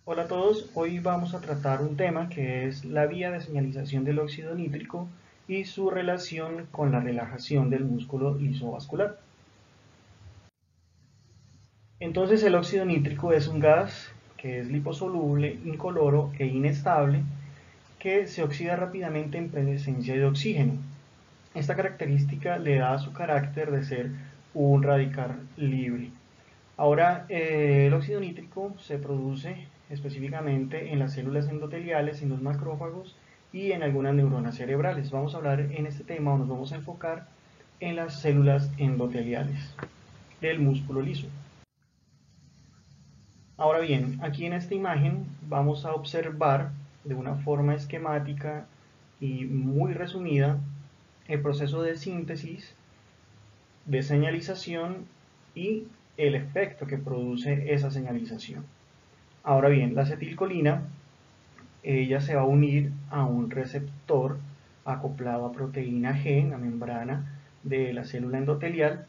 Hola a todos, hoy vamos a tratar un tema que es la vía de señalización del óxido nítrico y su relación con la relajación del músculo lisovascular. Entonces el óxido nítrico es un gas que es liposoluble, incoloro e inestable que se oxida rápidamente en presencia de oxígeno. Esta característica le da su carácter de ser un radical libre. Ahora, el óxido nítrico se produce específicamente en las células endoteliales, en los macrófagos y en algunas neuronas cerebrales. Vamos a hablar en este tema o nos vamos a enfocar en las células endoteliales del músculo liso. Ahora bien, aquí en esta imagen vamos a observar de una forma esquemática y muy resumida el proceso de síntesis, de señalización y el efecto que produce esa señalización. Ahora bien, la acetilcolina, ella se va a unir a un receptor acoplado a proteína G en la membrana de la célula endotelial,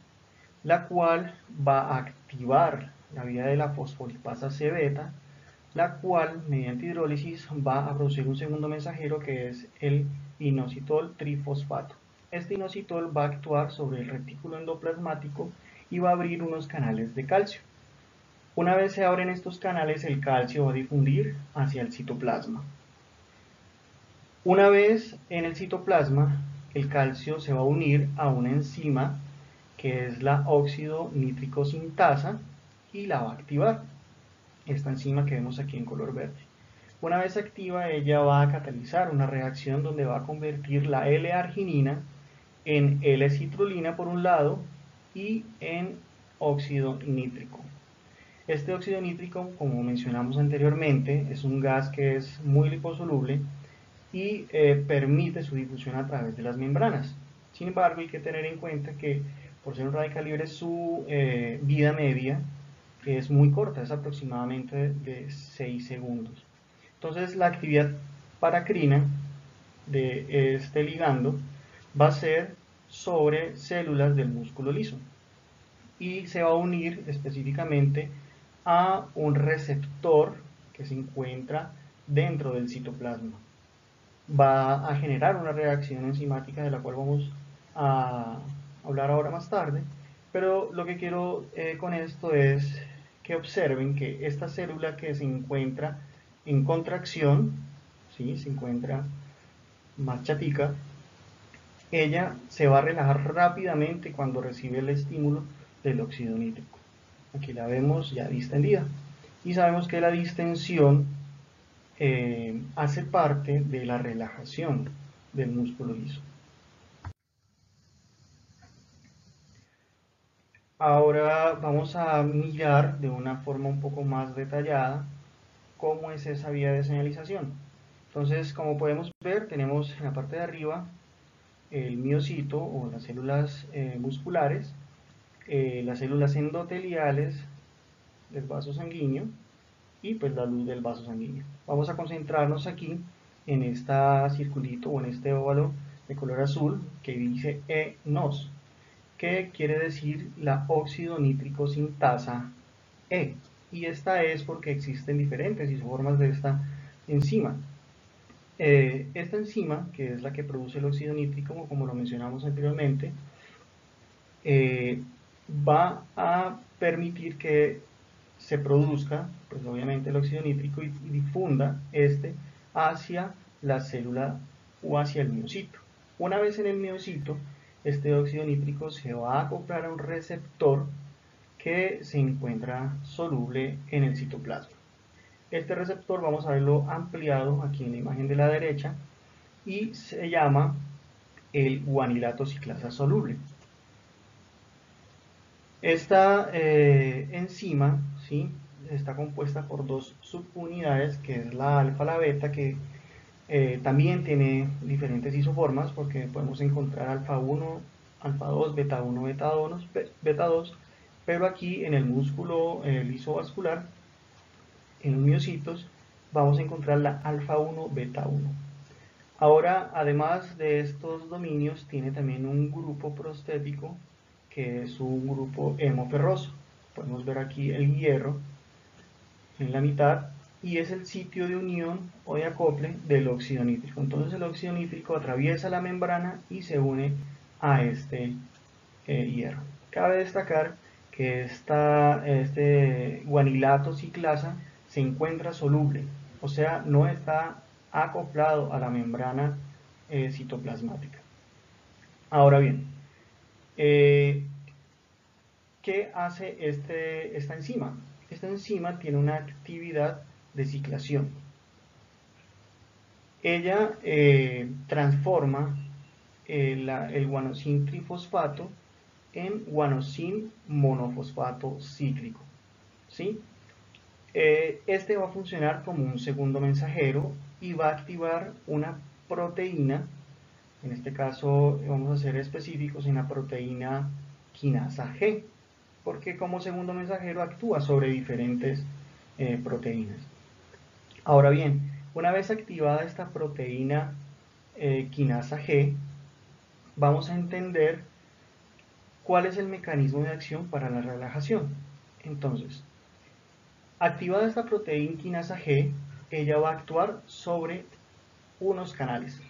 la cual va a activar la vía de la fosfolipasa C-beta, la cual mediante hidrólisis va a producir un segundo mensajero que es el inositol trifosfato. Este inositol va a actuar sobre el retículo endoplasmático y va a abrir unos canales de calcio. Una vez se abren estos canales, el calcio va a difundir hacia el citoplasma. Una vez en el citoplasma, el calcio se va a unir a una enzima que es la óxido nítrico sintasa y la va a activar. Esta enzima que vemos aquí en color verde. Una vez activa, ella va a catalizar una reacción donde va a convertir la L-arginina en L-citrulina por un lado y en óxido nítrico. Este óxido nítrico, como mencionamos anteriormente, es un gas que es muy liposoluble y permite su difusión a través de las membranas. Sin embargo, hay que tener en cuenta que por ser un radical libre su vida media es muy corta, es aproximadamente de 6 segundos. Entonces la actividad paracrina de este ligando va a ser sobre células del músculo liso y se va a unir específicamente a un receptor que se encuentra dentro del citoplasma. Va a generar una reacción enzimática de la cual vamos a hablar ahora más tarde, pero lo que quiero con esto es que observen que esta célula que se encuentra en contracción, ¿sí? Se encuentra más chatica, ella se va a relajar rápidamente cuando recibe el estímulo del óxido nítrico. Aquí la vemos ya distendida. Y sabemos que la distensión hace parte de la relajación del músculo liso. Ahora vamos a mirar de una forma un poco más detallada cómo es esa vía de señalización. Entonces, como podemos ver, tenemos en la parte de arriba el miocito o las células musculares, las células endoteliales del vaso sanguíneo y pues la luz del vaso sanguíneo. Vamos a concentrarnos aquí en este circulito o en este óvalo de color azul que dice ENOS, que quiere decir la óxido nítrico sintasa E. Y esta es porque existen diferentes isoformas de esta enzima. Esta enzima, que es la que produce el óxido nítrico, como lo mencionamos anteriormente, eh, va a permitir que se produzca, pues obviamente el óxido nítrico y difunda este hacia la célula o hacia el miocito. Una vez en el miocito, este óxido nítrico se va a acoplar a un receptor que se encuentra soluble en el citoplasma. Este receptor vamos a verlo ampliado aquí en la imagen de la derecha y se llama el guanilato ciclasa soluble. Esta enzima, ¿sí? Está compuesta por dos subunidades, que es la alfa y la beta, que también tiene diferentes isoformas, porque podemos encontrar alfa 1, alfa 2, beta 1, beta 2, pero aquí en el músculo liso vascular, en los miocitos, vamos a encontrar la alfa 1, beta 1. Ahora, además de estos dominios, tiene también un grupo prostético que es un grupo hemoferroso. Podemos ver aquí el hierro en la mitad y es el sitio de unión o de acople del óxido nítrico. Entonces el óxido nítrico atraviesa la membrana y se une a este hierro. Cabe destacar que este guanilato ciclasa se encuentra soluble, o sea, no está acoplado a la membrana citoplasmática. Ahora bien, ¿qué hace esta enzima? Esta enzima tiene una actividad de ciclación. Ella transforma el guanosin trifosfato en guanosin monofosfato cíclico, ¿sí? Este va a funcionar como un segundo mensajero y va a activar una proteína. En este caso vamos a ser específicos en la proteína quinasa G, porque como segundo mensajero actúa sobre diferentes proteínas. Ahora bien, una vez activada esta proteína quinasa G, vamos a entender cuál es el mecanismo de acción para la relajación. Entonces, activada esta proteína quinasa G, ella va a actuar sobre unos canales,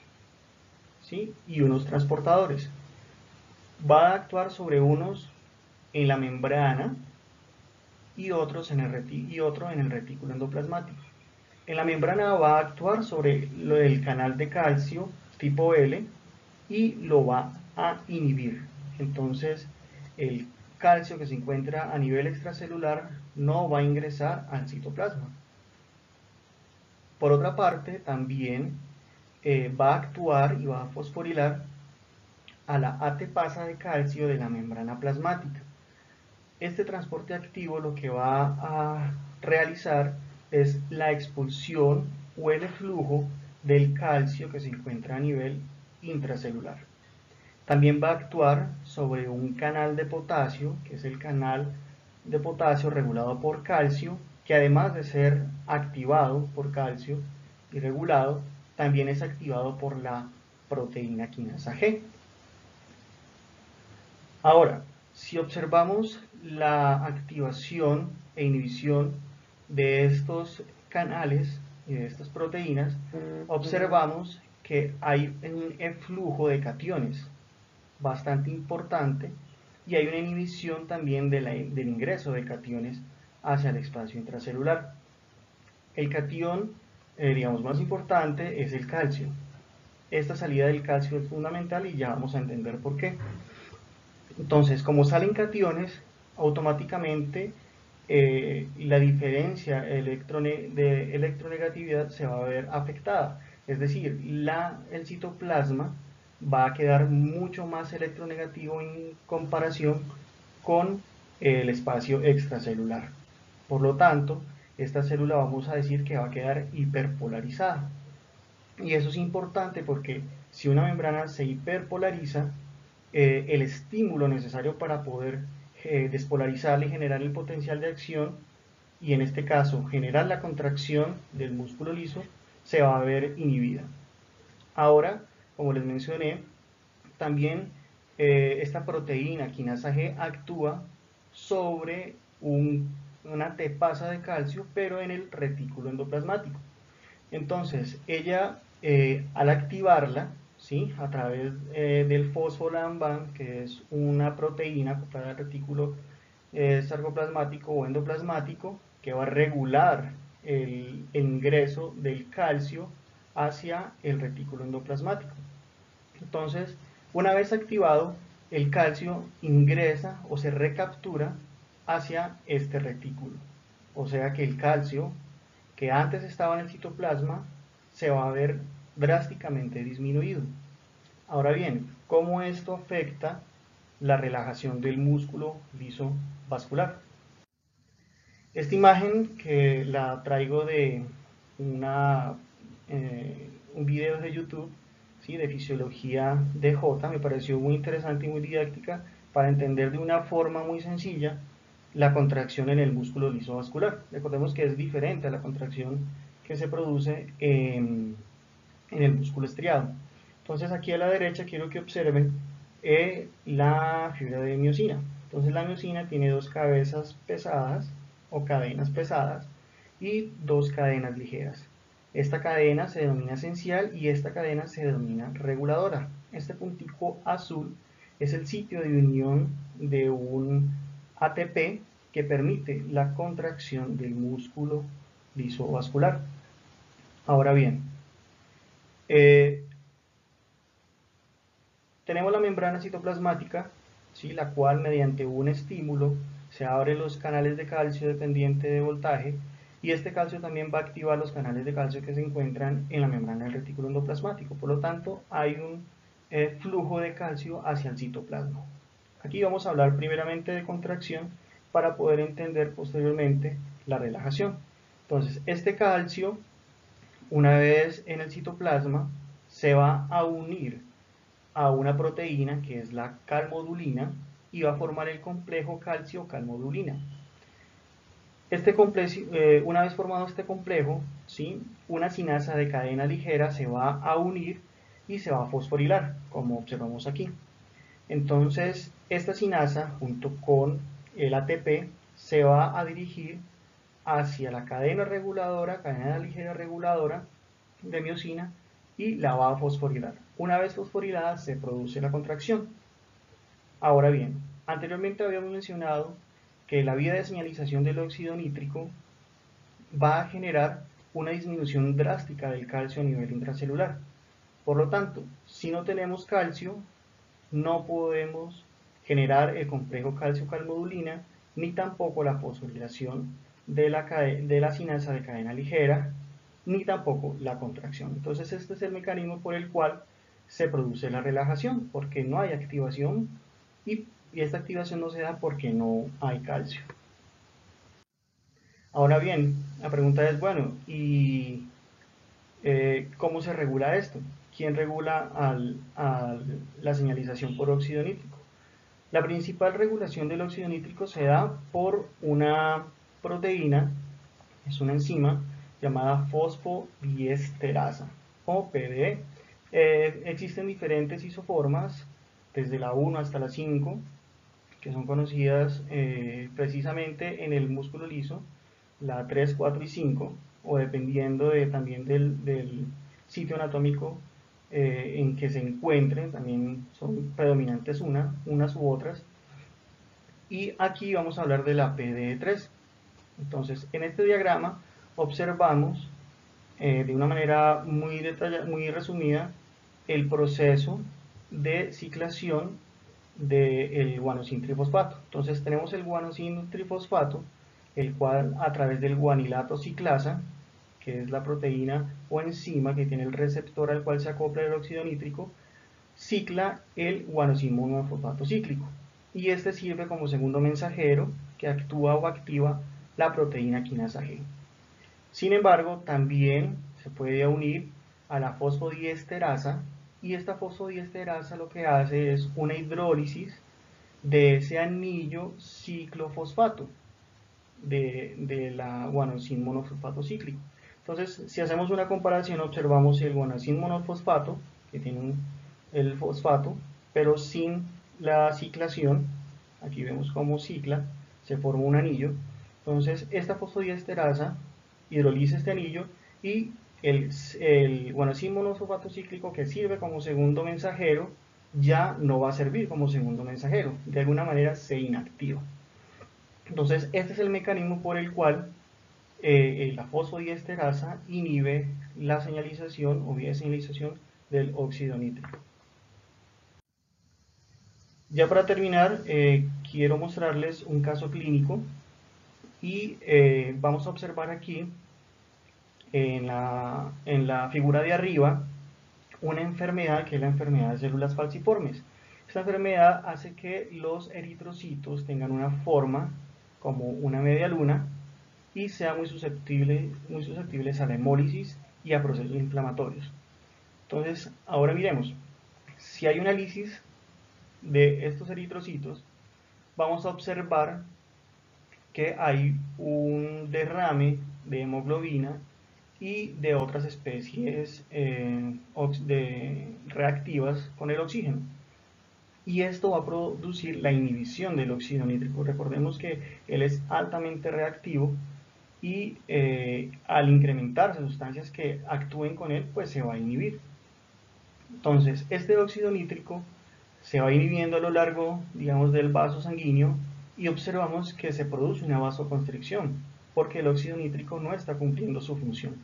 ¿sí? Y unos transportadores. Va a actuar sobre unos en la membrana y otro en el retículo endoplasmático. En la membrana va a actuar sobre el canal de calcio tipo L y lo va a inhibir. Entonces, el calcio que se encuentra a nivel extracelular no va a ingresar al citoplasma. Por otra parte, también va a actuar y va a fosforilar a la ATPasa de calcio de la membrana plasmática. Este transporte activo lo que va a realizar es la expulsión o el flujo del calcio que se encuentra a nivel intracelular. También va a actuar sobre un canal de potasio, que es el canal de potasio regulado por calcio, que además de ser activado por calcio y regulado, también es activado por la proteína quinasa G. Ahora, si observamos la activación e inhibición de estos canales y de estas proteínas, observamos que hay un flujo de cationes bastante importante y hay una inhibición también del ingreso de cationes hacia el espacio intracelular. El catión, digamos, más importante es el calcio. Esta salida del calcio es fundamental y ya vamos a entender por qué. Entonces, como salen cationes, automáticamente la diferencia de electronegatividad se va a ver afectada. Es decir, el citoplasma va a quedar mucho más electronegativo en comparación con el espacio extracelular. Por lo tanto, esta célula vamos a decir que va a quedar hiperpolarizada. Y eso es importante porque si una membrana se hiperpolariza, el estímulo necesario para poder despolarizarla y generar el potencial de acción, y en este caso generar la contracción del músculo liso, se va a ver inhibida. Ahora, como les mencioné, también esta proteína quinasa G actúa sobre una T-pasa de calcio, pero en el retículo endoplasmático. Entonces, ella al activarla, ¿sí? A través del fosfolamban, que es una proteína acoplada al retículo sarcoplasmático o endoplasmático, que va a regular el ingreso del calcio hacia el retículo endoplasmático. Entonces, una vez activado, el calcio ingresa o se recaptura hacia este retículo. O sea que el calcio que antes estaba en el citoplasma se va a ver drásticamente disminuido. Ahora bien, ¿cómo esto afecta la relajación del músculo liso vascular? Esta imagen que la traigo de un video de YouTube, ¿sí? De fisiología de J, me pareció muy interesante y muy didáctica para entender de una forma muy sencilla la contracción en el músculo liso vascular. Recordemos que es diferente a la contracción que se produce en el músculo estriado. Entonces aquí a la derecha quiero que observen la fibra de miosina. Entonces la miosina tiene dos cabezas pesadas o cadenas pesadas y dos cadenas ligeras. Esta cadena se denomina esencial y esta cadena se denomina reguladora. Este puntico azul es el sitio de unión de un ATP que permite la contracción del músculo liso vascular. Ahora bien, tenemos la membrana citoplasmática, ¿sí?, la cual mediante un estímulo se abren los canales de calcio dependiente de voltaje, y este calcio también va a activar los canales de calcio que se encuentran en la membrana del retículo endoplasmático. Por lo tanto, hay un flujo de calcio hacia el citoplasma. Aquí vamos a hablar primeramente de contracción para poder entender posteriormente la relajación. Entonces, este calcio, una vez en el citoplasma, se va a unir a una proteína que es la calmodulina y va a formar el complejo calcio-calmodulina. Una vez formado este complejo, ¿sí?, una sinasa de cadena ligera se va a unir y se va a fosforilar, como observamos aquí. Entonces, esta sinasa, junto con el ATP, se va a dirigir hacia la cadena reguladora, cadena ligera reguladora de miosina, y la va a fosforilar. Una vez fosforilada se produce la contracción. Ahora bien, anteriormente habíamos mencionado que la vía de señalización del óxido nítrico va a generar una disminución drástica del calcio a nivel intracelular. Por lo tanto, si no tenemos calcio, no podemos generar el complejo calcio-calmodulina, ni tampoco la fosforilación de la sinasa de cadena ligera, ni tampoco la contracción. Entonces este es el mecanismo por el cual se produce la relajación, porque no hay activación y esta activación no se da porque no hay calcio. Ahora bien, la pregunta es, bueno, ¿y cómo se regula esto? ¿Quién regula la señalización por óxido nítrico? La principal regulación del óxido nítrico se da por una proteína, es una enzima llamada fosfodiesterasa o PDE. Existen diferentes isoformas, desde la 1 hasta la 5, que son conocidas precisamente en el músculo liso, la 3, 4 y 5, o dependiendo también del sitio anatómico en que se encuentren, también son predominantes unas u otras. Y aquí vamos a hablar de la PDE3. Entonces, en este diagrama observamos de una manera muy detallada, muy resumida, el proceso de ciclación del guanosin trifosfato. Entonces tenemos el guanosin trifosfato, el cual a través del guanilato ciclasa, que es la proteína o enzima que tiene el receptor al cual se acopla el óxido nítrico, cicla el guanosin monofosfato cíclico. Y este sirve como segundo mensajero que actúa o activa la proteína quinasa G. Sin embargo, también se puede unir a la fosfodiesterasa, y esta fosfodiesterasa lo que hace es una hidrólisis de ese anillo ciclofosfato de la guanosin monofosfato cíclico. Entonces, si hacemos una comparación, observamos el guanosin monofosfato, que tiene el fosfato, pero sin la ciclación. Aquí vemos cómo cicla, se forma un anillo. Entonces, esta fosfodiesterasa hidroliza este anillo y el guanosin monofosfato cíclico, que sirve como segundo mensajero, ya no va a servir como segundo mensajero, de alguna manera se inactiva. Entonces, este es el mecanismo por el cual la fosfodiesterasa inhibe la señalización o vía de señalización del óxido nítrico. Ya para terminar, quiero mostrarles un caso clínico y vamos a observar aquí en la figura de arriba una enfermedad que es la enfermedad de células falciformes. Esta enfermedad hace que los eritrocitos tengan una forma como una media luna y sean muy susceptibles a la hemólisis y a procesos inflamatorios. Entonces, ahora miremos, si hay una lisis de estos eritrocitos, vamos a observar que hay un derrame de hemoglobina y de otras especies reactivas con el oxígeno. Y esto va a producir la inhibición del óxido nítrico. Recordemos que él es altamente reactivo y al incrementarse sustancias que actúen con él, pues se va a inhibir. Entonces, este óxido nítrico se va inhibiendo a lo largo, digamos, del vaso sanguíneo y observamos que se produce una vasoconstricción porque el óxido nítrico no está cumpliendo su función.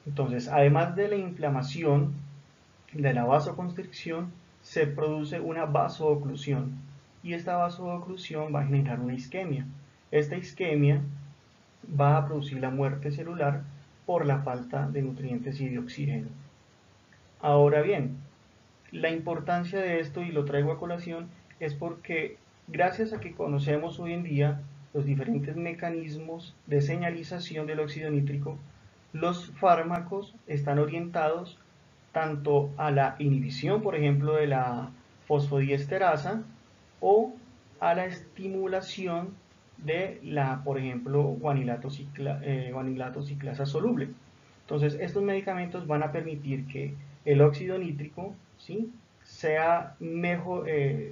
Entonces, además de la inflamación, de la vasoconstricción, se produce una vasooclusión y esta vasooclusión va a generar una isquemia. Esta isquemia va a producir la muerte celular por la falta de nutrientes y de oxígeno. Ahora bien, la importancia de esto, y lo traigo a colación, es porque gracias a que conocemos hoy en día los diferentes mecanismos de señalización del óxido nítrico, los fármacos están orientados tanto a la inhibición, por ejemplo, de la fosfodiesterasa o a la estimulación de la, por ejemplo, guanilato ciclasa soluble. Entonces, estos medicamentos van a permitir que el óxido nítrico, ¿sí?, sea mejor,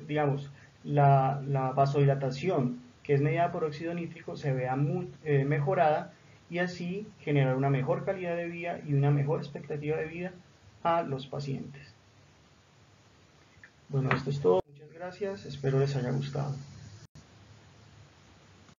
digamos, la vasodilatación que es mediada por óxido nítrico se vea mejorada y así generar una mejor calidad de vida y una mejor expectativa de vida a los pacientes. Bueno, esto es todo. Muchas gracias. Espero les haya gustado.